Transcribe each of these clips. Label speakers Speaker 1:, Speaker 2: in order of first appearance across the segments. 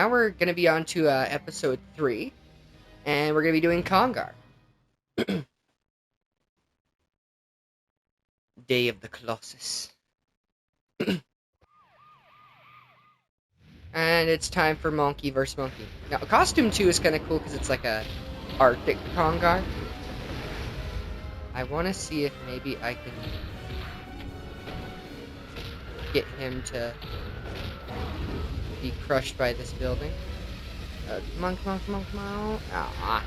Speaker 1: now we're going to be on to episode 3, and we're going to be doing Congar. Day of the Colossus. And it's time for Monke versus Monkey. Now, costume 2 is kind of cool because it's like a Arctic Congar. I want to see if maybe I can get him to be crushed by this building. Come on, come on, come on, come on. Ah.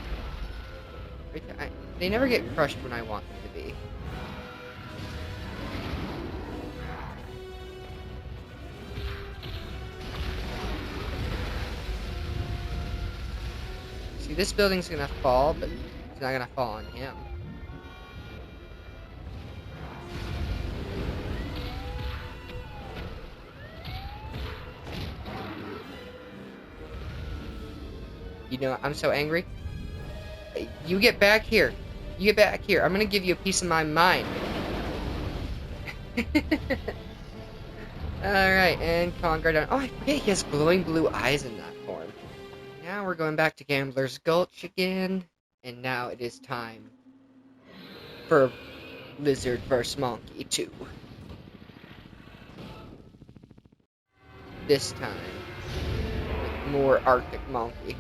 Speaker 1: They never get crushed when I want them to be. See, this building's gonna fall, but it's not gonna fall on him. You know, I'm so angry. You get back here. You get back here. I'm gonna give you a piece of my mind. Alright, and Congar down. Oh, I forget he has glowing blue eyes in that form. Now we're going back to Gambler's Gulch again. And now it is time for Lizard vs. Monkey 2. This time, with more Arctic Monkey.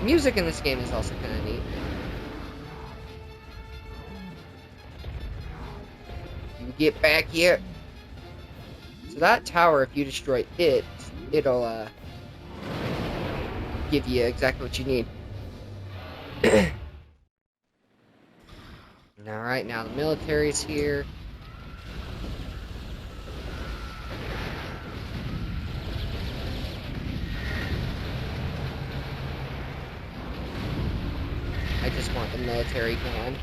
Speaker 1: Music in this game is also kind of neat. You get back here. So that tower, if you destroy it, it'll give you exactly what you need. Alright, now the military's here. I just want the military gone.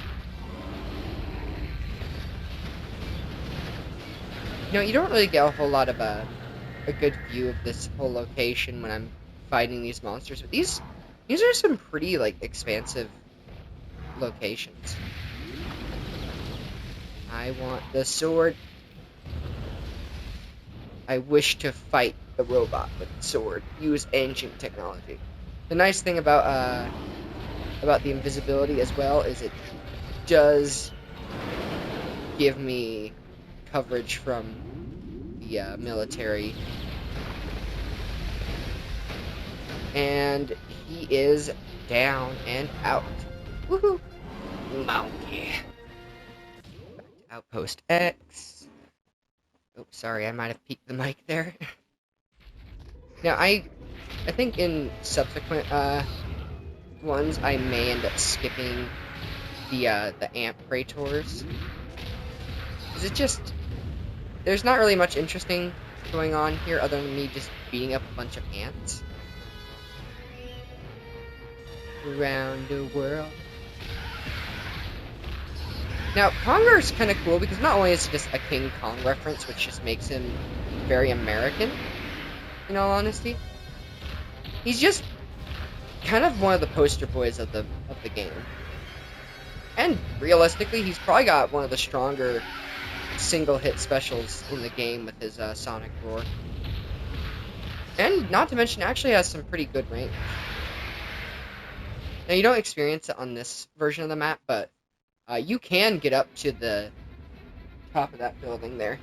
Speaker 1: You know, you don't really get a whole lot of a good view of this whole location when I'm fighting these monsters, but these are some pretty, like, expansive locations. I want the sword. I wish to fight the robot with the sword. Use ancient technology. The nice thing about the invisibility as well is it does give me coverage from the military. And he is down and out. Woohoo! Monkey. Back to Outpost X. Oh, sorry, I might have peeked the mic there. Now, I think in subsequent ones, I may end up skipping the Ant Praetors. Because it just... There's not really much interesting going on here other than me just beating up a bunch of ants. Around the world. Now, Congar's kind of cool because not only is it just a King Kong reference, which just makes him very American, in all honesty, he's just kind of one of the poster boys of the game. And realistically, he's probably got one of the stronger single hit specials in the game with his Sonic Roar. And not to mention, actually has some pretty good range. Now, you don't experience it on this version of the map, but you can get up to the top of that building there.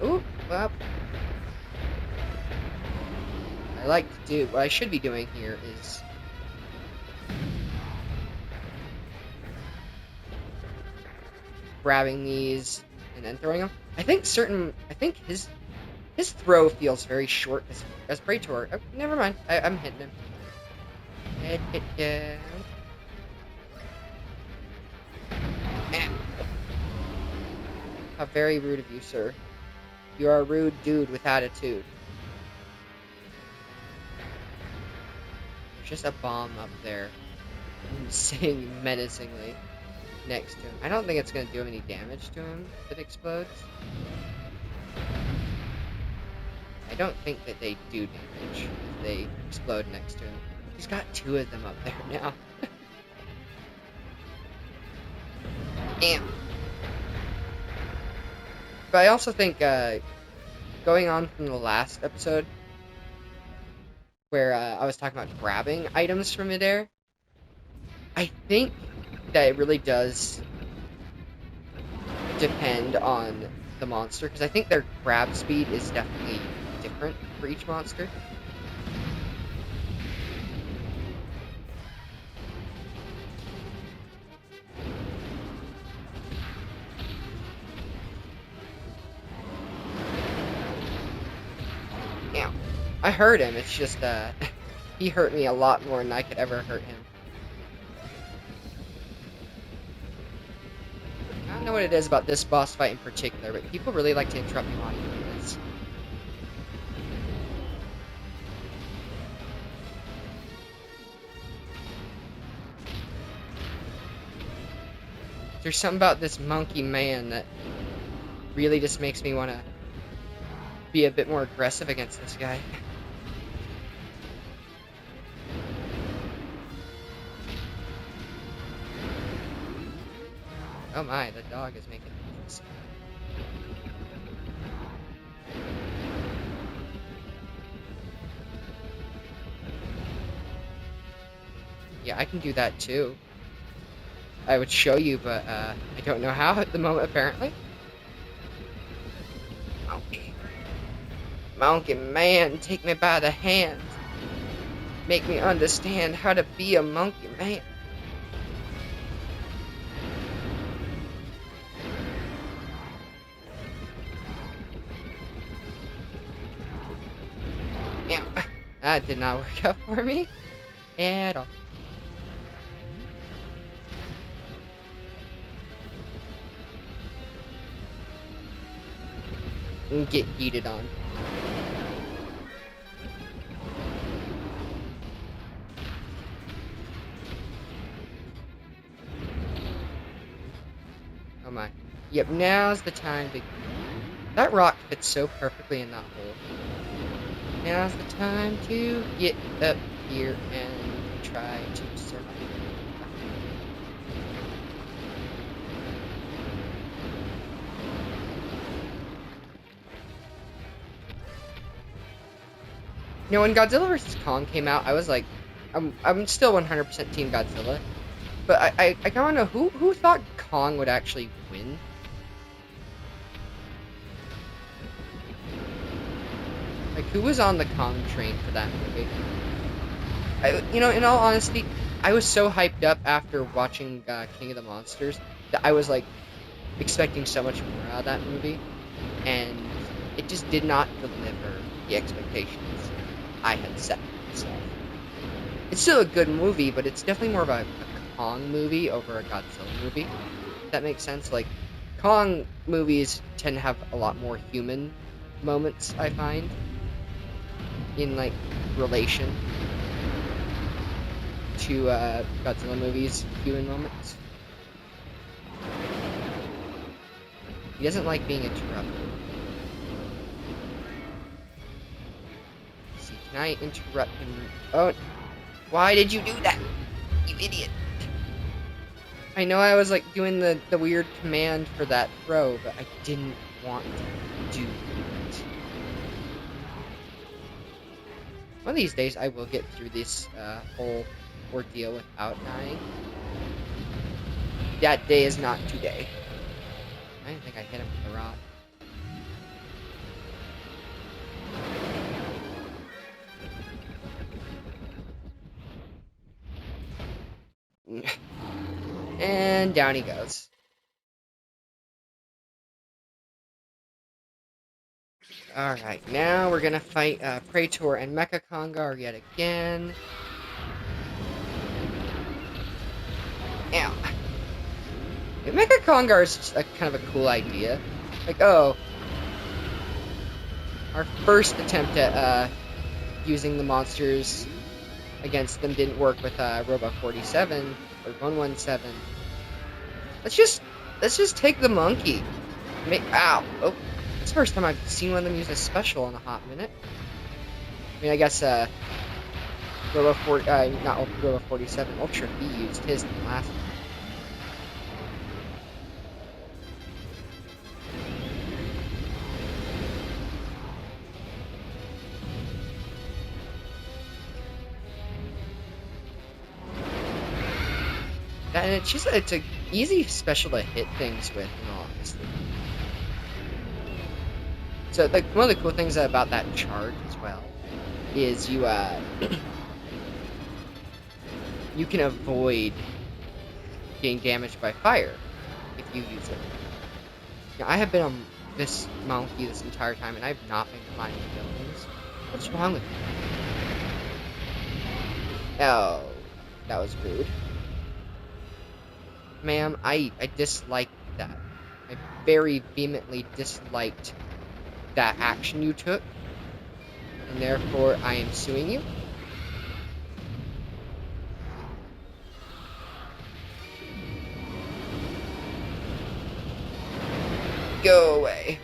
Speaker 1: Ooh, well. What I should be doing here is grabbing these and then throwing them. I think his throw feels very short as Praetor. Oh, never mind. I'm hitting him. Head it down. How very rude of you, sir. You are a rude dude with attitude. There's just a bomb up there, sitting menacingly next to him. I don't think it's going to do any damage to him if it explodes. I don't think that they do damage if they explode next to him. He's got 2 of them up there now. And, but I also think, going on from the last episode, where I was talking about grabbing items from midair, I think that it really does depend on the monster, because I think their grab speed is definitely different for each monster. Yeah, I hurt him. It's just he hurt me a lot more than I could ever hurt him. I don't know what it is about this boss fight in particular, but people really like to interrupt me while I'm doing this. There's something about this monkey man that really just makes me want to be a bit more aggressive against this guy. Oh my, the dog is making noise. Yeah, I can do that too. I would show you, but I don't know how at the moment, apparently. Monkey. Monkey man, take me by the hand. Make me understand how to be a monkey man. Yeah, that did not work out for me at all. And get heated on. Oh my. Yep, now's the time to... That rock fits so perfectly in that hole. Now's the time to get up here and try to survive. You know, when Godzilla vs. Kong came out, I was like, I'm still 100% Team Godzilla. But I kind of want to know, who thought Kong would actually win? Like, who was on the Kong train for that movie? You know, in all honesty, I was so hyped up after watching King of the Monsters that I was, like, expecting so much more out of that movie. And it just did not deliver the expectations I had set for myself. It's still a good movie, but it's definitely more of a Kong movie over a Godzilla movie. If that makes sense. Like, Kong movies tend to have a lot more human moments, I find, in, like, relation to Godzilla movies' human moments. He doesn't like being interrupted. Let's see, can I interrupt him? Oh, why did you do that? You idiot. I know I was, like, doing the weird command for that throw, but I didn't want to do it. One of these days, I will get through this whole ordeal without dying. That day is not today. I didn't think I hit him with the rock. And down he goes. Alright, now we're gonna fight Praetor and Mecha Congar yet again. Ow. Mecha Congar is just kind of a cool idea. Like, oh, our first attempt at using the monsters against them didn't work with Robot 47 or 117. Let's just take the monkey. Ow! Oh, it's the first time I've seen one of them use a special in a hot minute. I mean, I guess not Robot 47, Ultra B used his in the last one. And it's a easy special to hit things with, in all honesty. So like one of the cool things about that charge as well is you you can avoid getting damaged by fire if you use it. Now, I have been on this monkey this entire time, and I've not been climbing buildings. What's wrong with me? Oh, that was rude. Ma'am, I dislike that. I very vehemently disliked that action you took, and therefore I am suing you. Go away.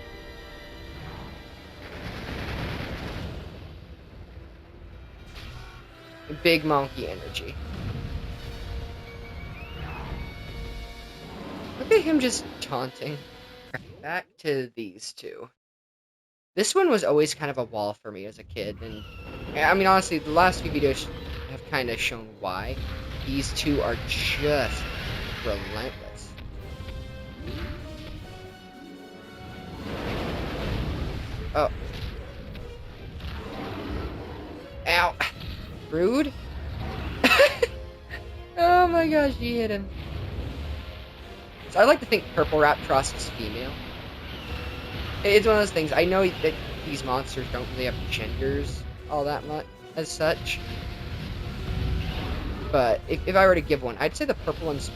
Speaker 1: Big monkey energy. Look at him just taunting. Back to these two. This one was always kind of a wall for me as a kid, and I mean, honestly, the last few videos have kind of shown why. These two are just relentless. Oh. Ow. Rude? Oh my gosh, he hit him. So I like to think Purple Raptross is female. It's one of those things. I know that these monsters don't really have genders all that much as such. But if I were to give one, I'd say the purple one's...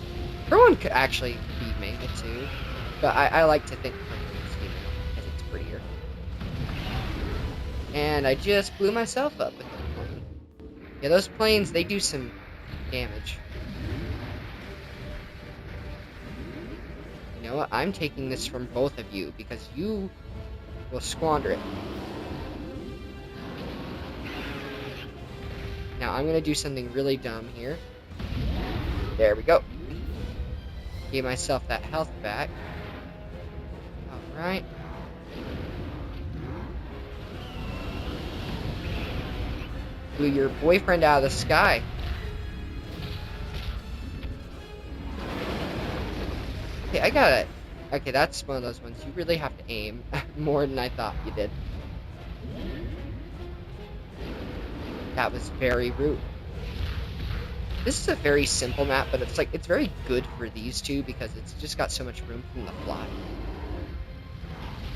Speaker 1: Purple one could actually be manga too. But I like to think purple is female because it's prettier. And I just blew myself up with that plane. Yeah, those planes, they do some damage. You know what? I'm taking this from both of you because you will squander it. Now I'm gonna do something really dumb here. There we go. Gave myself that health back. Alright. Blew your boyfriend out of the sky. Okay, I got it. Okay, that's one of those ones. You really have to aim more than I thought you did. That was very rude. This is a very simple map, but it's very good for these two because it's just got so much room from the fly.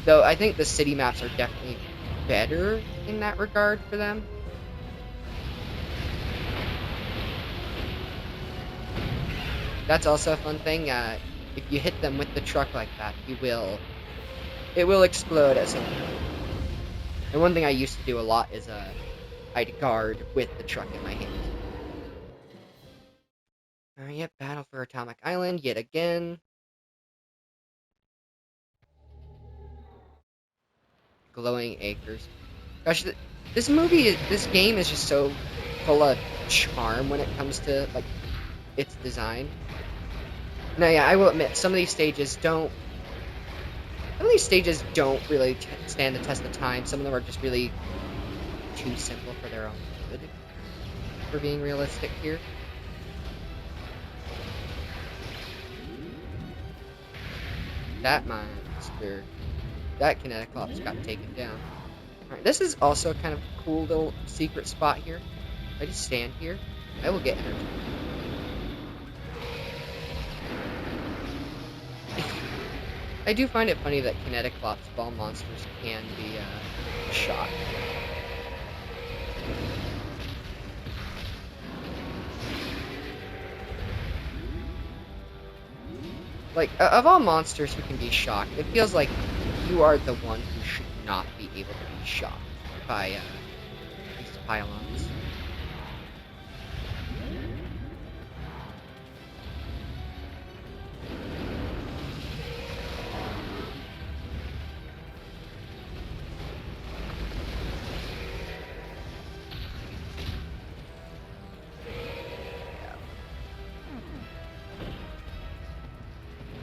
Speaker 1: Though I think the city maps are definitely better in that regard for them. That's also a fun thing. If you hit them with the truck like that, it will explode at some point. And one thing I used to do a lot is I'd guard with the truck in my hand. Alright, yep, battle for Atomic Island yet again. Glowing Acres. Gosh, this game is just so full of charm when it comes to like its design. Now, yeah, I will admit some of these stages don't really stand the test of time. Some of them are just really too simple for their own good. For being realistic here. That monster, that Kineticlops got taken down. Alright, this is also kind of a cool little secret spot here. If I just stand here, I will get energy. I do find it funny that Kineticlops ball monsters can be shot. Like, of all monsters who can be shocked, it feels like you are the one who should not be able to be shocked by these pylons.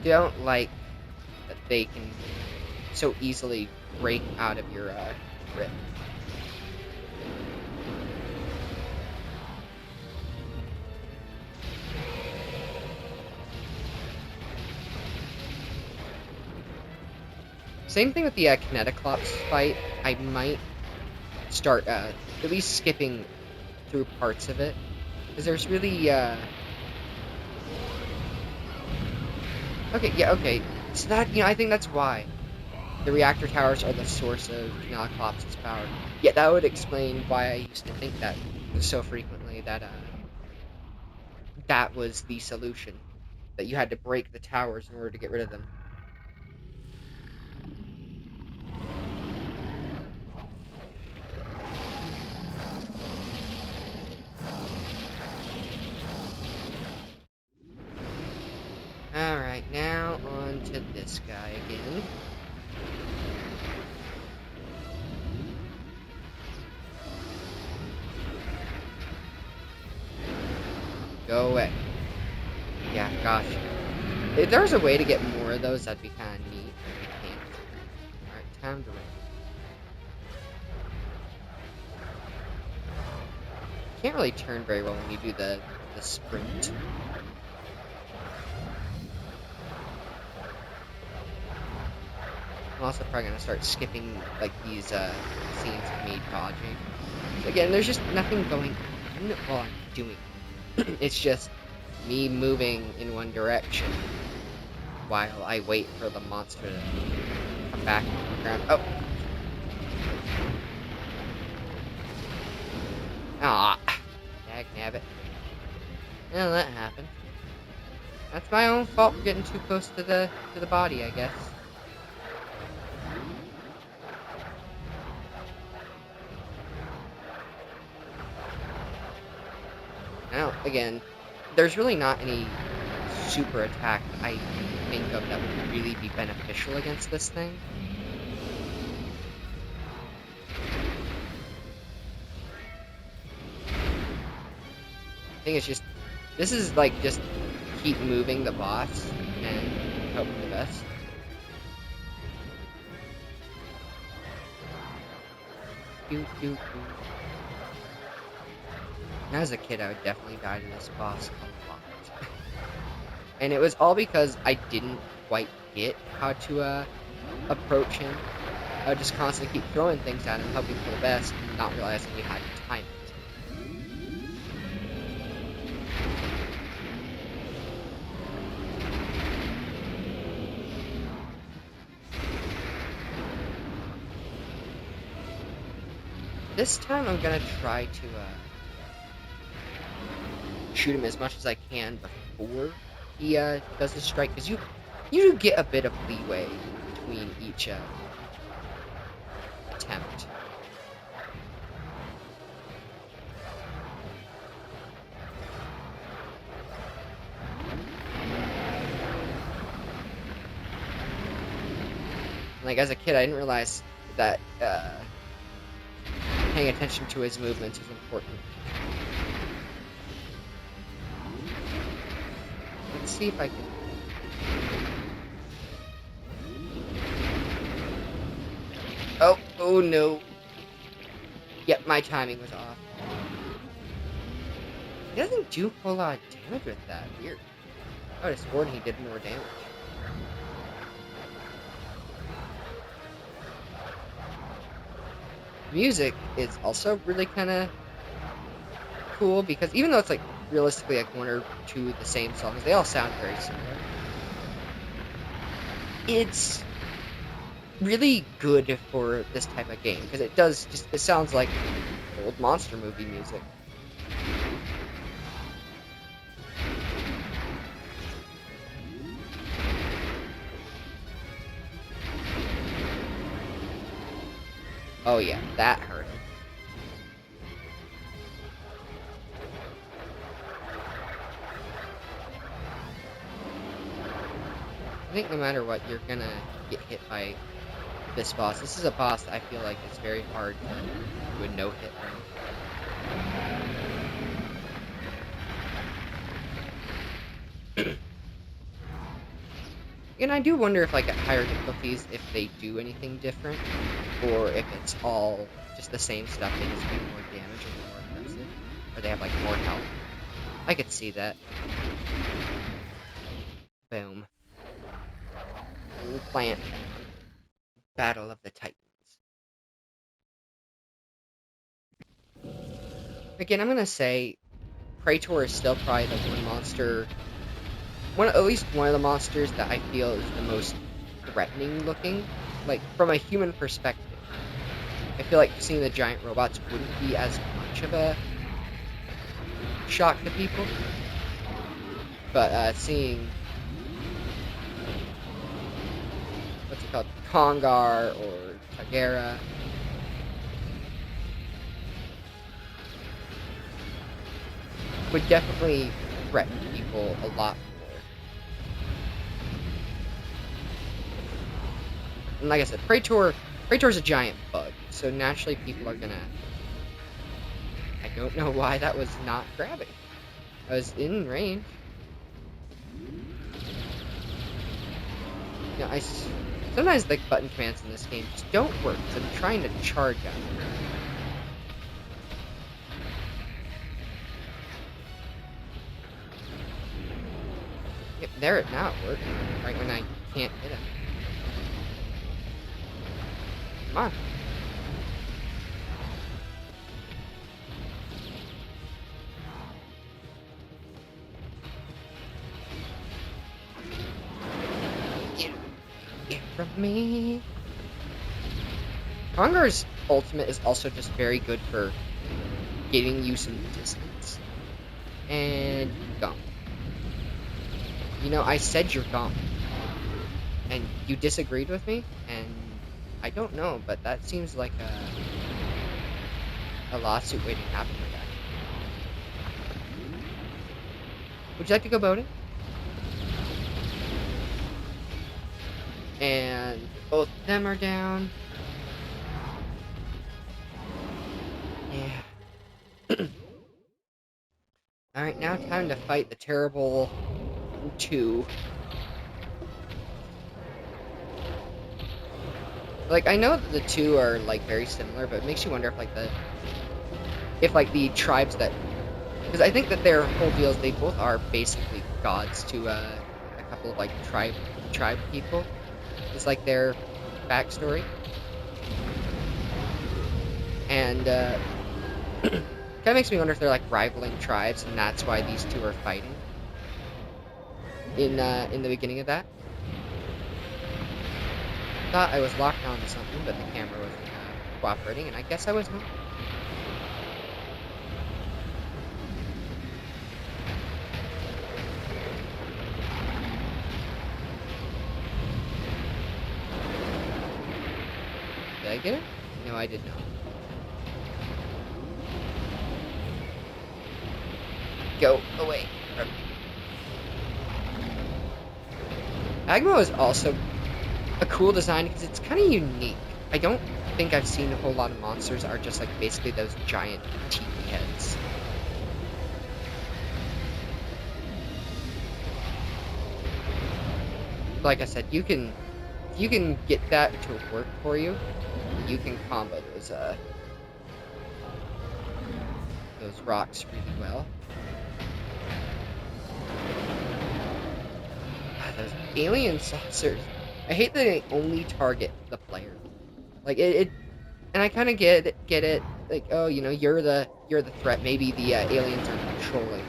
Speaker 1: Don't like that they can so easily break out of your grip. Same thing with the Kinetoclops fight. I might start at least skipping through parts of it. Because there's really okay, yeah, okay. So that, I think that's why the reactor towers are the source of Kinetoclops' power. Yeah, that would explain why I used to think that so frequently that that was the solution. That you had to break the towers in order to get rid of them. Alright, now on to this guy again. Go away. Yeah, gosh. If there was a way to get more of those, that'd be kind of neat. But I can't. Alright, time to run. Can't really turn very well when you do the sprint. I'm also probably gonna start skipping like these scenes of me dodging. Again, there's just nothing going on while I'm doing it. It's just me moving in one direction while I wait for the monster to come back on the ground. Oh! Ah! Dagnabbit. Yeah, that happened. That's my own fault for getting too close to the body, I guess. Now, again, there's really not any super attack I think of that would really be beneficial against this thing. I think it's just, this is like just keep moving the boss and hope for the best. Doo, doo, doo. As a kid, I would definitely die to this boss a lot. And it was all because I didn't quite get how to approach him. I would just constantly keep throwing things at him, hoping for the best, and not realizing you had to time it. This time I'm gonna try to shoot him as much as I can before he does his strike, because you do get a bit of leeway between each attempt. Like, as a kid, I didn't realize that paying attention to his movements is important. Let's see if I can... Oh no. Yep, my timing was off. He doesn't do a whole lot of damage with that. Weird. I would have sworn he did more damage. Music is also really kind of cool, because even though it's like realistically like one or two of the same songs, they all sound very similar. It's really good for this type of game, because it sounds like old monster movie music. Oh yeah, that hurt him. I think no matter what, you're gonna get hit by this boss. This is a boss that I feel like is very hard to do a no-hit run. And I do wonder if, like, at higher difficulties, if they do anything different, or if it's all just the same stuff, they just do more damage and more aggressive, or they have, like, more health. I could see that. Boom. Plant. Battle of the Titans. Again, I'm gonna say Praetor is still probably the one monster, at least one of the monsters that I feel is the most threatening looking. Like, from a human perspective, I feel like seeing the giant robots wouldn't be as much of a shock to people. But seeing, what's it called, Congar or Tagera, would definitely threaten people a lot more. And like I said, Praetor's a giant bug, so naturally people are gonna. I don't know why that was not grabbing. I was in range. You know, sometimes the button commands in this game just don't work, so I'm trying to charge at it. Yep, there it now it worked. Right when I can't hit him. Come on. Get from me. Congar's ultimate is also just very good for getting you some distance. And gone. You know, I said you're gone. And you disagreed with me, and I don't know, but that seems like a lawsuit waiting to happen with that. Would you like to go boating? And both of them are down. Yeah. Alright, now time to fight the terrible 2. Like, I know that the 2 are, like, very similar, but it makes you wonder if the tribes that... Because I think that their whole deal is they both are basically gods to, a couple of, like, tribe people. It's like their backstory. And, kind of makes me wonder if they're, like, rivaling tribes, and that's why these 2 are fighting. In the beginning of that. Thought I was locked onto something, but the camera wasn't cooperating, and I guess I was not. Did I get it? No, I did not. Go away from me. Agmo is also a cool design because it's kind of unique. I don't think I've seen a whole lot of monsters that are just like basically those giant tiki heads. Like I said, if you can get that to work for you, you can combo those rocks really well. God, those alien saucers. I hate that they only target the player. Like it and I kind of get it. Like, oh, you know, you're the threat. Maybe the aliens are controlling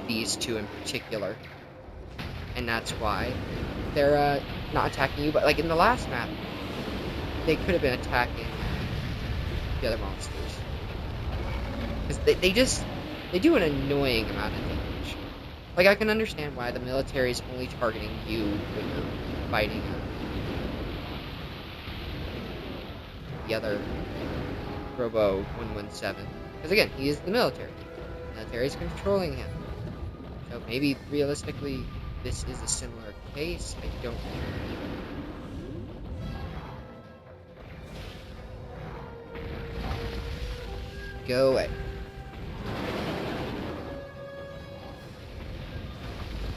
Speaker 1: these 2 in particular, and that's why they're not attacking you. But like in the last map, they could have been attacking the other monsters because they do an annoying amount of damage. Like, I can understand why the military is only targeting you when you're fighting the other Robo 117. Because again, he is the military. The military is controlling him. So maybe realistically, this is a similar case. I don't know. Go away.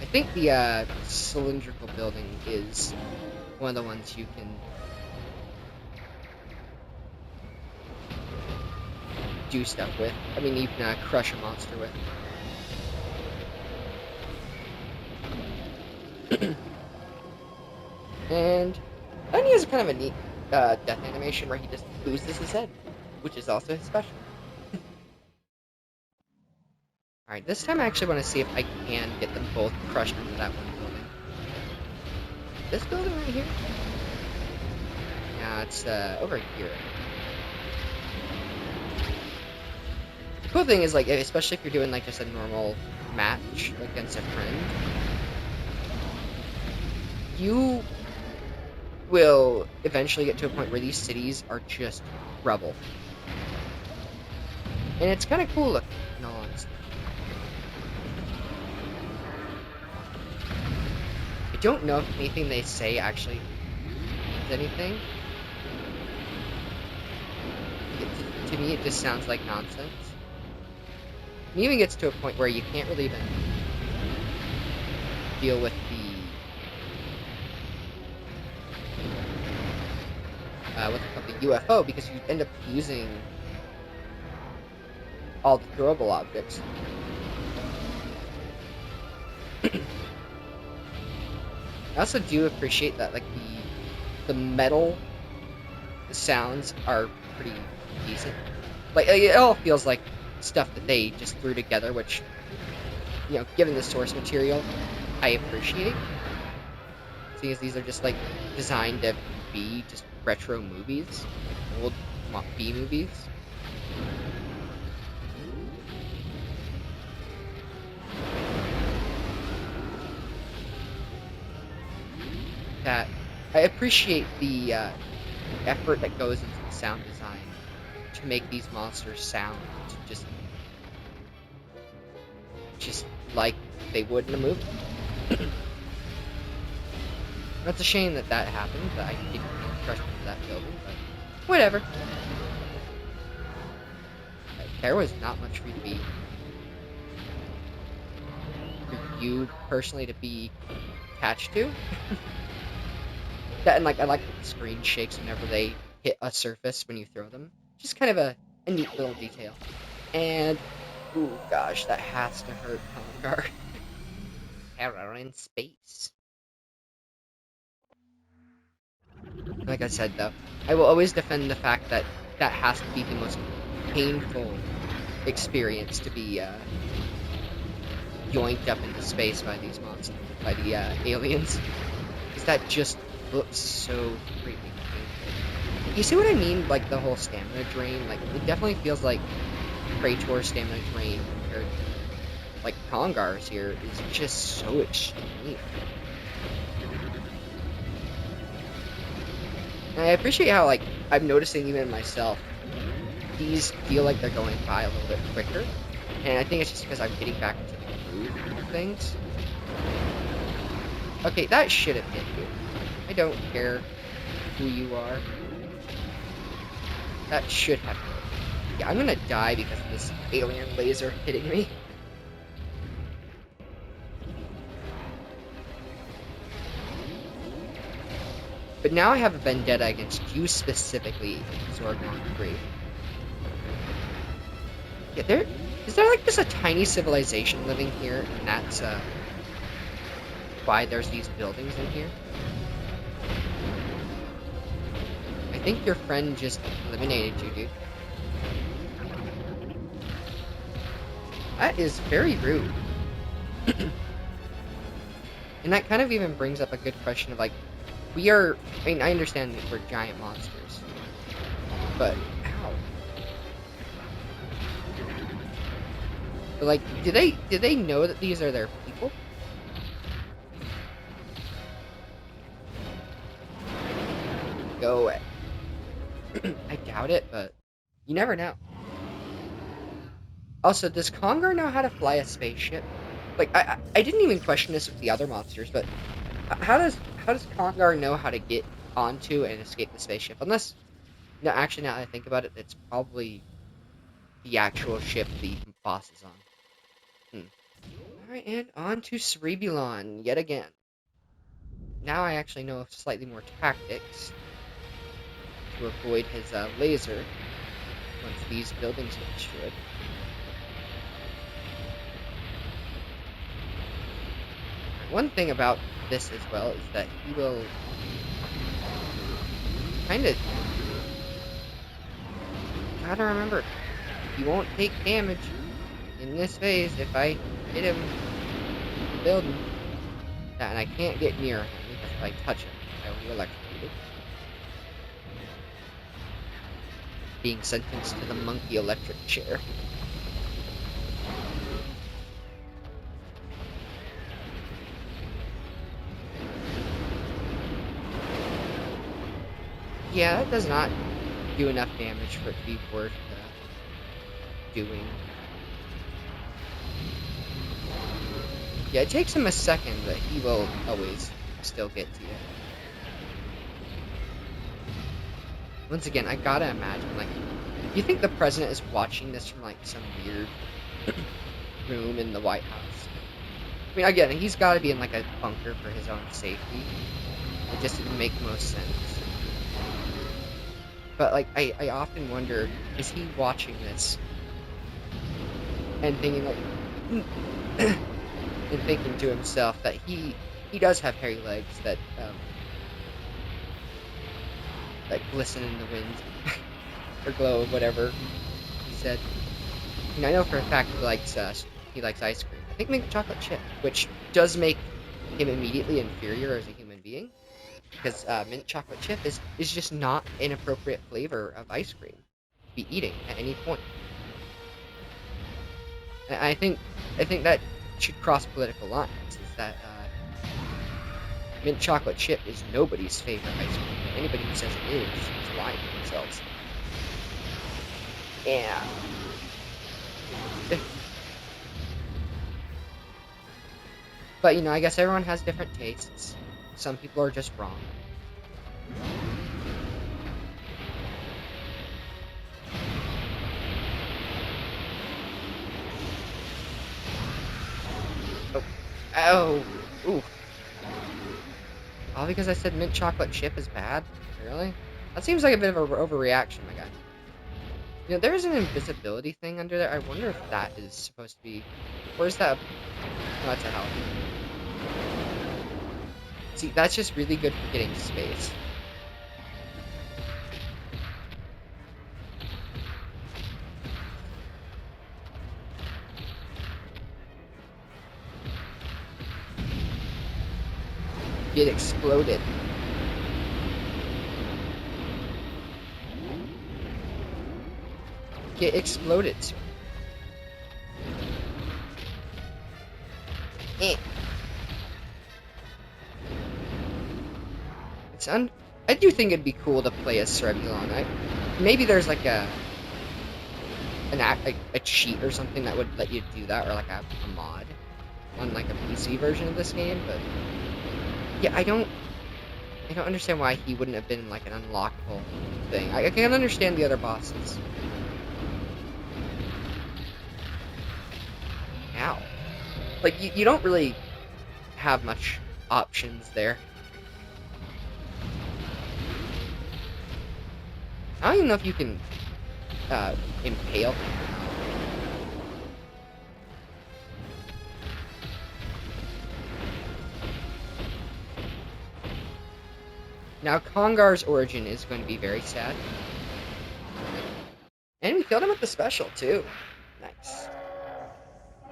Speaker 1: I think the cylindrical building is one of the ones you can do stuff with. I mean, you can crush a monster with. And And he has kind of a neat death animation where he just loses his head, which is also his special. Alright, this time I actually want to see if I can get them both crushed into that one building. This building right here? Yeah, it's over here. The cool thing is, like, especially if you're doing like just a normal match against a friend, you will eventually get to a point where these cities are just rubble. And it's kind of cool looking, in all honesty. I don't know if anything they say actually means anything. To me, it just sounds like nonsense. It even gets to a point where you can't really even deal with the UFO because you end up using all the throwable objects. I also do appreciate that, like, the metal sounds are pretty decent. Like, it all feels like stuff that they just threw together, which, you know, given the source material, I appreciate. Seeing as these are just, like, designed to be just retro movies, like old B movies. That I appreciate the effort that goes into the sound design to make these monsters sound just like they would in a movie. That's a shame that happened, that I didn't crush into that building, but whatever. There was not much for you personally to be attached to. That, and like, I like that the screen shakes whenever they hit a surface when you throw them. Just kind of a neat little detail. And, ooh gosh, that has to hurt Congar. Terror in space. Like I said, though, I will always defend the fact that that has to be the most painful experience to be yoinked up into space by these monsters, by the aliens. Because that just looks so freaking painful. You see what I mean? Like, the whole stamina drain? Like, it definitely feels like Praetor's stamina drain compared to, like, Congar's here is just so extreme. And I appreciate how, like, I'm noticing even myself, these feel like they're going by a little bit quicker. And I think it's just because I'm getting back into the groove of things. Okay, that should have hit you. I don't care who you are. That should have hit. Yeah, I'm gonna die because of this alien laser hitting me. But now I have a vendetta against you specifically, Zorgon 3. Yeah, is there like just a tiny civilization living here, and that's why there's these buildings in here? I think your friend just eliminated you, dude. That is very rude. And that kind of even brings up a good question of, like, I mean, I understand that we're giant monsters, but how? But, like, do they know that these are their people? Go away. I doubt it, but you never know. Also, does Congar know how to fly a spaceship? Like, I didn't even question this with the other monsters, but how does Congar know how to get onto and escape the spaceship? Unless, no, actually, now that I think about it, it's probably the actual ship the boss is on. Alright, and on to Cerebulon yet again. Now I actually know slightly more tactics to avoid his laser once these buildings get destroyed. One thing about this as well is that he will kind of gotta remember, he won't take damage in this phase if I hit him in the building. And I can't get near him because if I touch him, I will be electrocuted. Being sentenced to the monkey electric chair. Yeah, that does not do enough damage for it to be worth doing. Yeah, it takes him a second, but he will always still get to you. Once again, I gotta imagine, like, you think the president is watching this from, like, some weird room in the White House? I mean, again, he's gotta be in, like, a bunker for his own safety. It just didn't make most sense. But, like, I often wonder, is he watching this and thinking, like, and thinking to himself that he does have hairy legs that glisten in the wind or glow, whatever he said. And I know for a fact he likes ice cream. I think mint chocolate chip, which does make him immediately inferior as a human being, because mint chocolate chip is just not an appropriate flavor of ice cream to be eating at any point. And I think that should cross political lines. Is that mint chocolate chip is nobody's favorite ice cream. And anybody who says it is lying to themselves. Yeah. But, you know, I guess everyone has different tastes. Some people are just wrong. Oh. Oh. Ooh. All because I said mint chocolate chip is bad? Really? That seems like a bit of an overreaction, my guy. You know, there's an invisibility thing under there. I wonder if that is supposed to be... Or is that... Oh, that's a health. See, that's just really good for getting space. Get exploded. Get exploded, sir. Eh. I do think it'd be cool to play as Cerebulon. Maybe there's like a cheat or something that would let you do that, or like a mod on like a PC version of this game. But yeah, I don't understand why he wouldn't have been like an unlockable thing. I can understand the other bosses. Ow. Like you don't really have much options there. I don't even know if you can impale. Now, Congar's origin is going to be very sad. And we killed him with the special, too. Nice.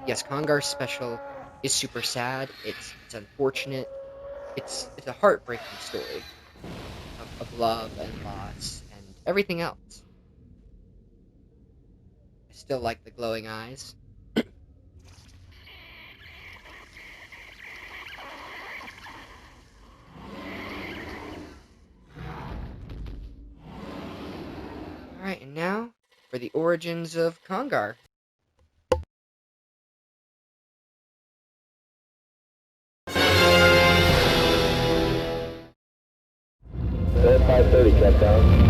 Speaker 1: Yes, Congar's special is super sad. It's unfortunate. It's a heartbreaking story of love and loss and everything else. I still like the glowing eyes. Alright, and now for the origins of Congar.
Speaker 2: Set 530 countdown.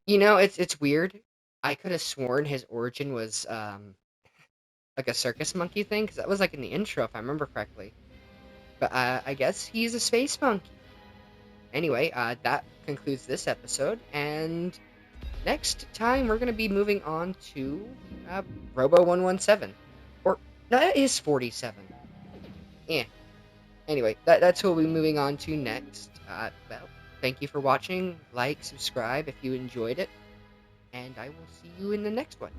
Speaker 1: You know, it's weird. I could have sworn his origin was like a circus monkey thing, because that was like in the intro, if I remember correctly. But I guess he's a space monkey. Anyway, that concludes this episode, and next time we're gonna be moving on to Robo 117, or no, that is 47. Yeah. Anyway, that's what we'll be moving on to next. Well, thank you for watching. Like, subscribe if you enjoyed it, and I will see you in the next one.